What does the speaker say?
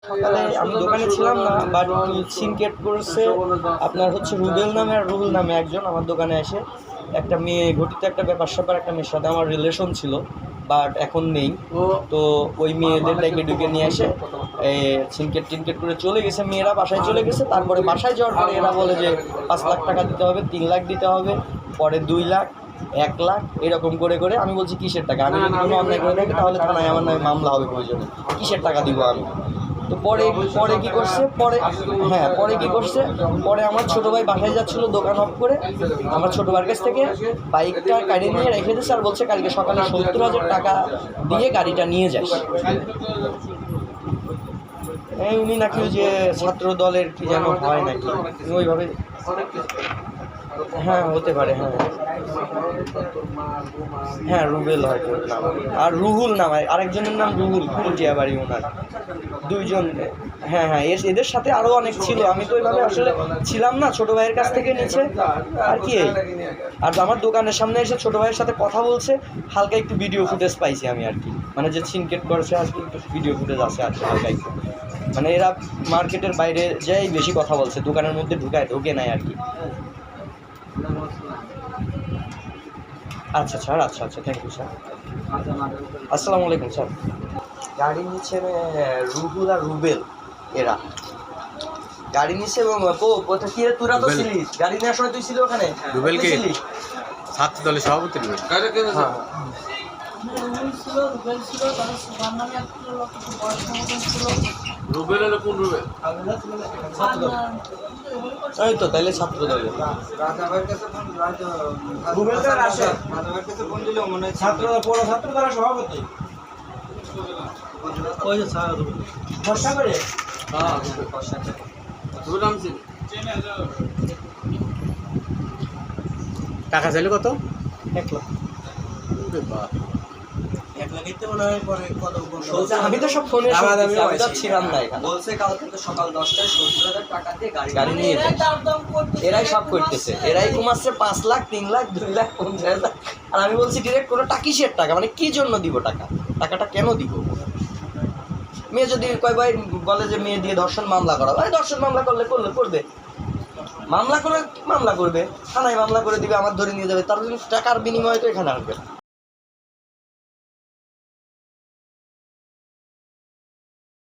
সকালে আমি দোকানে ছিলাম না, বাট সিনকেট করেছে আপনার হচ্ছে রুবেল নামে আর রুহুল নামে একজন আমার দোকানে এসে। একটা মেয়ে ঘটিত একটা ব্যাপার স্যাপার, একটা মেয়ের সাথে আমার রিলেশন ছিল, বাট এখন নেই। তো ওই মেয়েদের ডেকে নিয়ে এসে সিনকেট টিনকেট করে চলে গেছে। মেয়েরা বাসায় চলে গেছে। তারপরে বাসায় যাওয়ার পরে এরা বলে যে 5 লাখ টাকা দিতে হবে, 3 লাখ দিতে হবে, পরে 2 লাখ, 1 লাখ, এরকম করে করে আমি বলছি কিসের টাকা? আমি যদি কোনো অন্যায় করে থাকি তাহলে থানায় আমার নামে মামলা হবে প্রয়োজনে, কিসের টাকা দিব আমি? তো পরে কি করছে, পরে কি করছে, পরে আমার ছোটো ভাই বাসায় যাচ্ছিলো দোকান অফ করে, আমার ছোটো ভাইয়ের কাছ থেকে বাইকটা গাড়ি নিয়ে রেখে দিয়েছে আর বলছে কালকে সকালে 70,000 টাকা দিয়ে গাড়িটা নিয়ে যাস। উনি নাকি ওই যে ছাত্র দলের কি যেন হয় নাকি ওইভাবে, হ্যাঁ হতে পারে, হ্যাঁ রুবেল হয়তো নাম, আর রুহুল নাম, আরেকজনের নাম রুহুল, কুটিয়া বাড়ি ওনার। দুইজন, হ্যাঁ এদের সাথে আরও অনেক ছিল। আমি তো ওইভাবে আসলে ছিলাম না, ছোটো ভাইয়ের কাছ থেকে নিচ্ছে আর কি। আর আমার দোকানের সামনে এসে ছোটো ভাইয়ের সাথে কথা বলছে, হালকা একটু ভিডিও ফুটেজ পাইছি আমি আর কি, মানে যে সিনকেট করেছে আর কি, একটু ভিডিও ফুটেজ আছে আর কি হালকা একটু। মানে এরা মার্কেটের বাইরে যাই বেশি কথা বলছে, দোকানের মধ্যে ঢুকে নেয় আর কি। আচ্ছা স্যার, আচ্ছা থ্যাংক ইউ স্যার। আসসালামু আলাইকুম স্যার। গাড়ি নিচ্ছে রুহুল আর রুবেল, এরা গাড়ি নিচ্ছে। এবং কি তোরা তো ছিলিস গাড়ি নেওয়ার সময়, তুই ছিল ওখানে? রুবেলকে ছাত্র দলের সভাপতি রুবেল। হ্যাঁ রুবেল হলো কোন রুবেল? এই তো তাইলে ছাত্র দলের ছাত্র দলের সভাপতি। ওই যে ভরসা করে টাকা চাইলে কত? 1 লাখ। আমি তো সব ফোনে ছিলাম না এখানে। বলছে কালকে তো সকাল 10টায় 70,000 টাকা দিয়ে গাড়ি নিয়ে যায়। এরাই সব করতেছে, এরাই কমাচ্ছে 5 লাখ, 3 লাখ, 2 লাখ, 50,000। আর আমি বলছি ডিরেক্ট কোনো কিসের টাকা, মানে কি জন্য দিব টাকাটা কেন দিব? মেয়ে যদি কয় ভাই বলে যে মেয়ে দিয়ে ধর্ষণ মামলা করা, ভাই ধর্ষণ মামলা করবে, মামলা করবে, থানায় মামলা করে দিবে, আমার ধরে নিয়ে যাবে, তার টাকার বিনিময়ে তো এখানে আসবে।